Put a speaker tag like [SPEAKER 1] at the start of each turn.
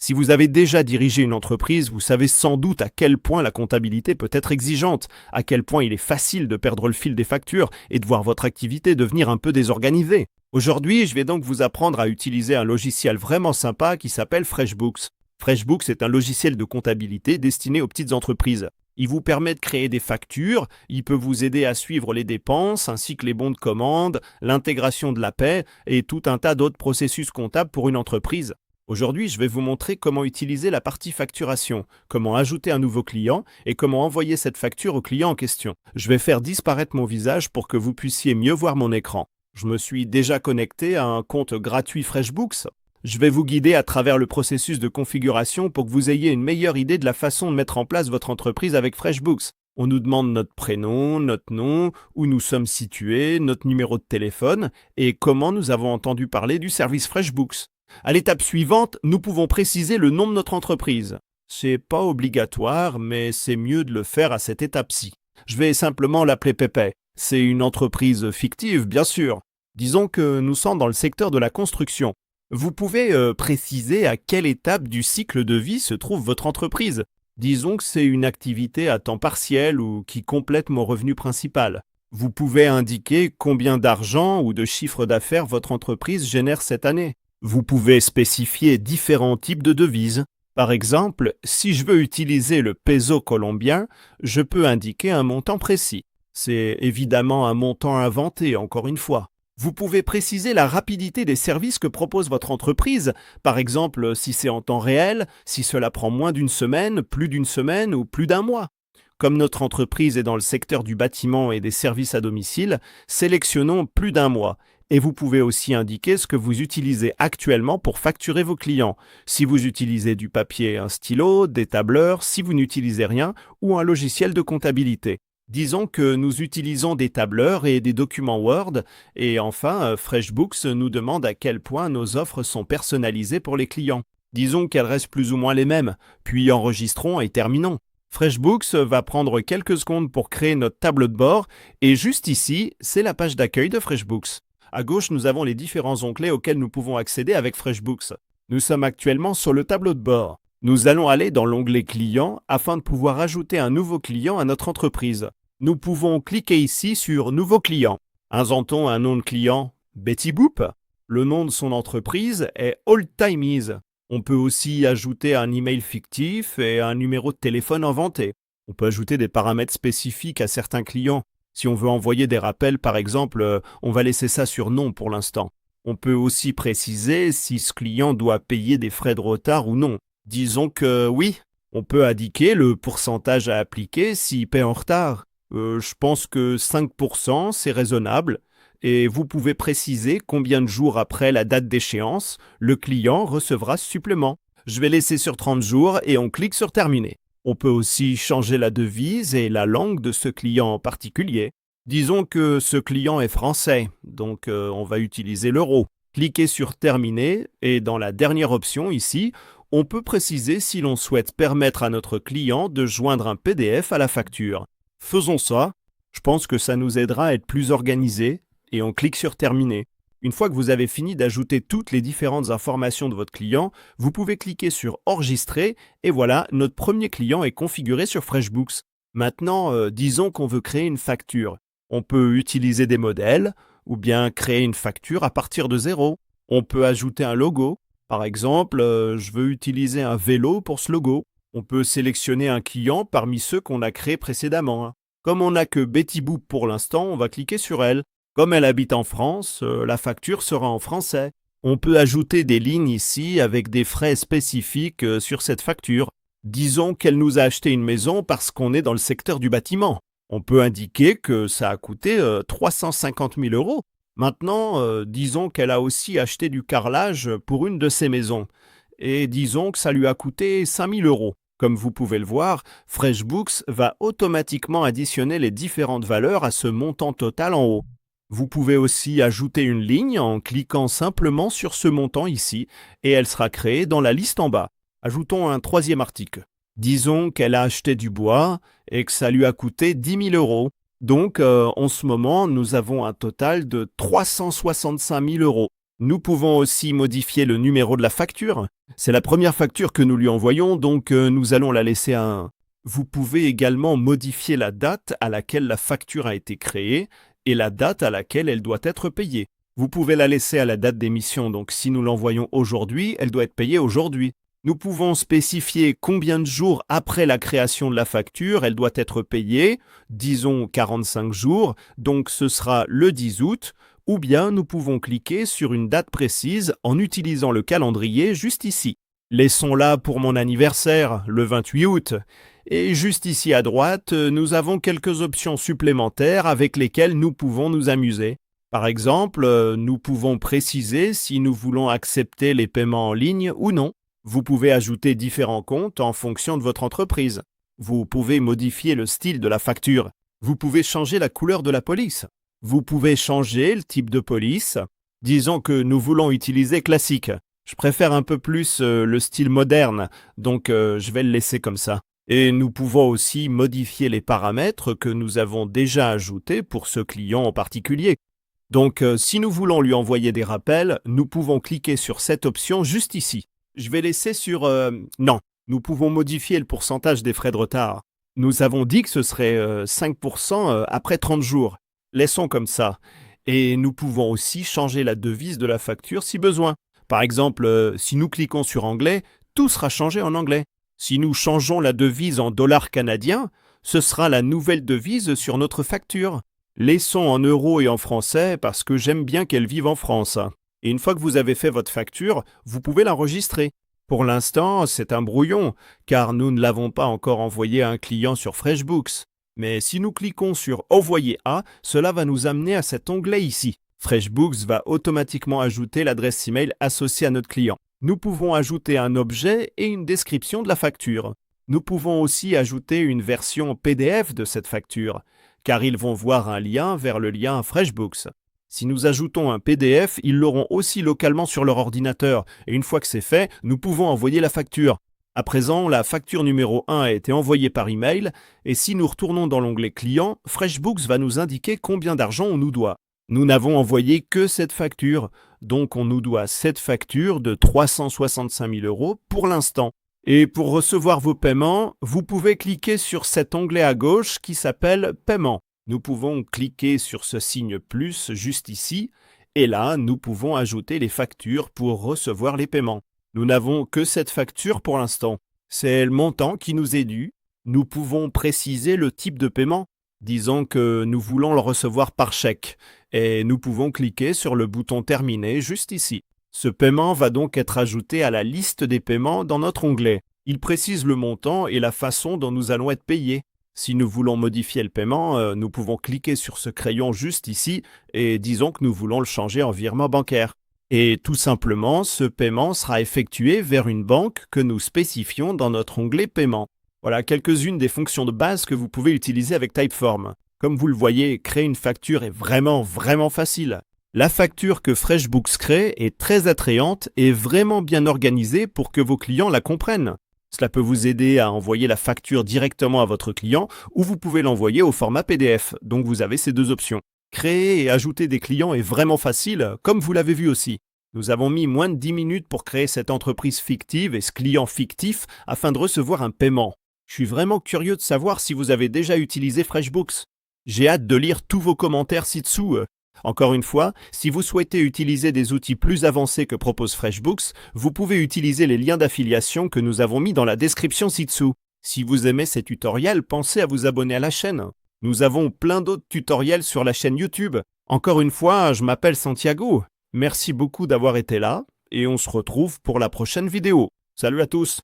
[SPEAKER 1] Si vous avez déjà dirigé une entreprise, vous savez sans doute à quel point la comptabilité peut être exigeante, à quel point il est facile de perdre le fil des factures et de voir votre activité devenir un peu désorganisée. Aujourd'hui, je vais donc vous apprendre à utiliser un logiciel vraiment sympa qui s'appelle FreshBooks. FreshBooks est un logiciel de comptabilité destiné aux petites entreprises. Il vous permet de créer des factures, il peut vous aider à suivre les dépenses ainsi que les bons de commande, l'intégration de la paie et tout un tas d'autres processus comptables pour une entreprise. Aujourd'hui, je vais vous montrer comment utiliser la partie facturation, comment ajouter un nouveau client et comment envoyer cette facture au client en question. Je vais faire disparaître mon visage pour que vous puissiez mieux voir mon écran. Je me suis déjà connecté à un compte gratuit FreshBooks. Je vais vous guider à travers le processus de configuration pour que vous ayez une meilleure idée de la façon de mettre en place votre entreprise avec FreshBooks. On nous demande notre prénom, notre nom, où nous sommes situés, notre numéro de téléphone et comment nous avons entendu parler du service FreshBooks. À l'étape suivante, nous pouvons préciser le nom de notre entreprise. C'est pas obligatoire, mais c'est mieux de le faire à cette étape-ci. Je vais simplement l'appeler Pépé. C'est une entreprise fictive, bien sûr. Disons que nous sommes dans le secteur de la construction. Vous pouvez préciser à quelle étape du cycle de vie se trouve votre entreprise. Disons que c'est une activité à temps partiel ou qui complète mon revenu principal. Vous pouvez indiquer combien d'argent ou de chiffre d'affaires votre entreprise génère cette année. Vous pouvez spécifier différents types de devises. Par exemple, si je veux utiliser le peso colombien, je peux indiquer un montant précis. C'est évidemment un montant inventé, encore une fois. Vous pouvez préciser la rapidité des services que propose votre entreprise, par exemple si c'est en temps réel, si cela prend moins d'une semaine, plus d'une semaine ou plus d'un mois. Comme notre entreprise est dans le secteur du bâtiment et des services à domicile, sélectionnons plus d'un mois. Et vous pouvez aussi indiquer ce que vous utilisez actuellement pour facturer vos clients. Si vous utilisez du papier, un stylo, des tableurs, si vous n'utilisez rien, ou un logiciel de comptabilité. Disons que nous utilisons des tableurs et des documents Word, et enfin, FreshBooks nous demande à quel point nos offres sont personnalisées pour les clients. Disons qu'elles restent plus ou moins les mêmes, puis enregistrons et terminons. FreshBooks va prendre quelques secondes pour créer notre tableau de bord, et juste ici, c'est la page d'accueil de FreshBooks. À gauche, nous avons les différents onglets auxquels nous pouvons accéder avec FreshBooks. Nous sommes actuellement sur le tableau de bord. Nous allons aller dans l'onglet Client afin de pouvoir ajouter un nouveau client à notre entreprise. Nous pouvons cliquer ici sur Nouveau client. Inventons un nom de client, Betty Boop. Le nom de son entreprise est Old Timies. On peut aussi ajouter un email fictif et un numéro de téléphone inventé. On peut ajouter des paramètres spécifiques à certains clients. Si on veut envoyer des rappels, par exemple, on va laisser ça sur non pour l'instant. On peut aussi préciser si ce client doit payer des frais de retard ou non. Disons que oui. On peut indiquer le pourcentage à appliquer s'il paie en retard. Je pense que 5%, c'est raisonnable. Et vous pouvez préciser combien de jours après la date d'échéance, le client recevra ce supplément. Je vais laisser sur 30 jours et on clique sur Terminer. On peut aussi changer la devise et la langue de ce client en particulier. Disons que ce client est français, donc on va utiliser l'euro. Cliquez sur Terminer et dans la dernière option ici, on peut préciser si l'on souhaite permettre à notre client de joindre un PDF à la facture. Faisons ça. Je pense que ça nous aidera à être plus organisés et on clique sur Terminer. Une fois que vous avez fini d'ajouter toutes les différentes informations de votre client, vous pouvez cliquer sur Enregistrer et voilà, notre premier client est configuré sur FreshBooks. Maintenant, disons qu'on veut créer une facture. On peut utiliser des modèles ou bien créer une facture à partir de zéro. On peut ajouter un logo. Par exemple, je veux utiliser un vélo pour ce logo. On peut sélectionner un client parmi ceux qu'on a créés précédemment. Comme on n'a que Betty Boop pour l'instant, on va cliquer sur elle. Comme elle habite en France, la facture sera en français. On peut ajouter des lignes ici avec des frais spécifiques sur cette facture. Disons qu'elle nous a acheté une maison parce qu'on est dans le secteur du bâtiment. On peut indiquer que ça a coûté 350 000 euros. Maintenant, disons qu'elle a aussi acheté du carrelage pour une de ses maisons. Et disons que ça lui a coûté 5 000 euros. Comme vous pouvez le voir, FreshBooks va automatiquement additionner les différentes valeurs à ce montant total en haut. Vous pouvez aussi ajouter une ligne en cliquant simplement sur ce montant ici et elle sera créée dans la liste en bas. Ajoutons un troisième article. Disons qu'elle a acheté du bois et que ça lui a coûté 10 000 euros. Donc, en ce moment, nous avons un total de 365 000 euros. Nous pouvons aussi modifier le numéro de la facture. C'est la première facture que nous lui envoyons, donc nous allons la laisser à 1. Vous pouvez également modifier la date à laquelle la facture a été créée et la date à laquelle elle doit être payée. Vous pouvez la laisser à la date d'émission, donc si nous l'envoyons aujourd'hui, elle doit être payée aujourd'hui. Nous pouvons spécifier combien de jours après la création de la facture elle doit être payée, disons 45 jours, donc ce sera le 10 août, ou bien nous pouvons cliquer sur une date précise en utilisant le calendrier juste ici. Laissons-la pour mon anniversaire, le 28 août. Et juste ici à droite, nous avons quelques options supplémentaires avec lesquelles nous pouvons nous amuser. Par exemple, nous pouvons préciser si nous voulons accepter les paiements en ligne ou non. Vous pouvez ajouter différents comptes en fonction de votre entreprise. Vous pouvez modifier le style de la facture. Vous pouvez changer la couleur de la police. Vous pouvez changer le type de police. Disons que nous voulons utiliser classique. Je préfère un peu plus le style moderne, donc je vais le laisser comme ça. Et nous pouvons aussi modifier les paramètres que nous avons déjà ajoutés pour ce client en particulier. Donc si nous voulons lui envoyer des rappels, nous pouvons cliquer sur cette option juste ici. Je vais laisser sur non. Nous pouvons modifier le pourcentage des frais de retard. Nous avons dit que ce serait 5% après 30 jours. Laissons comme ça. Et nous pouvons aussi changer la devise de la facture si besoin. Par exemple, si nous cliquons sur anglais, tout sera changé en anglais. Si nous changeons la devise en dollars canadiens, ce sera la nouvelle devise sur notre facture. Laissons en euros et en français parce que j'aime bien qu'elle vive en France. Et une fois que vous avez fait votre facture, vous pouvez l'enregistrer. Pour l'instant, c'est un brouillon, car nous ne l'avons pas encore envoyé à un client sur FreshBooks. Mais si nous cliquons sur « Envoyer à », cela va nous amener à cet onglet ici. FreshBooks va automatiquement ajouter l'adresse email associée à notre client. Nous pouvons ajouter un objet et une description de la facture. Nous pouvons aussi ajouter une version PDF de cette facture, car ils vont voir un lien vers le lien FreshBooks. Si nous ajoutons un PDF, ils l'auront aussi localement sur leur ordinateur, et une fois que c'est fait, nous pouvons envoyer la facture. À présent, la facture numéro 1 a été envoyée par email, et si nous retournons dans l'onglet Client, FreshBooks va nous indiquer combien d'argent on nous doit. Nous n'avons envoyé que cette facture, donc on nous doit cette facture de 365 000 € pour l'instant. Et pour recevoir vos paiements, vous pouvez cliquer sur cet onglet à gauche qui s'appelle Paiement. Nous pouvons cliquer sur ce signe plus juste ici, et là, nous pouvons ajouter les factures pour recevoir les paiements. Nous n'avons que cette facture pour l'instant. C'est le montant qui nous est dû. Nous pouvons préciser le type de paiement. Disons que nous voulons le recevoir par chèque, et nous pouvons cliquer sur le bouton Terminer juste ici. Ce paiement va donc être ajouté à la liste des paiements dans notre onglet. Il précise le montant et la façon dont nous allons être payés. Si nous voulons modifier le paiement, nous pouvons cliquer sur ce crayon juste ici et disons que nous voulons le changer en virement bancaire. Et tout simplement, ce paiement sera effectué vers une banque que nous spécifions dans notre onglet Paiement. Voilà quelques-unes des fonctions de base que vous pouvez utiliser avec Typeform. Comme vous le voyez, créer une facture est vraiment facile. La facture que FreshBooks crée est très attrayante et vraiment bien organisée pour que vos clients la comprennent. Cela peut vous aider à envoyer la facture directement à votre client ou vous pouvez l'envoyer au format PDF, donc vous avez ces deux options. Créer et ajouter des clients est vraiment facile, comme vous l'avez vu aussi. Nous avons mis moins de 10 minutes pour créer cette entreprise fictive et ce client fictif afin de recevoir un paiement. Je suis vraiment curieux de savoir si vous avez déjà utilisé FreshBooks. J'ai hâte de lire tous vos commentaires ci-dessous. Encore une fois, si vous souhaitez utiliser des outils plus avancés que propose FreshBooks, vous pouvez utiliser les liens d'affiliation que nous avons mis dans la description ci-dessous. Si vous aimez ces tutoriels, pensez à vous abonner à la chaîne. Nous avons plein d'autres tutoriels sur la chaîne YouTube. Encore une fois, je m'appelle Santiago. Merci beaucoup d'avoir été là et on se retrouve pour la prochaine vidéo. Salut à tous!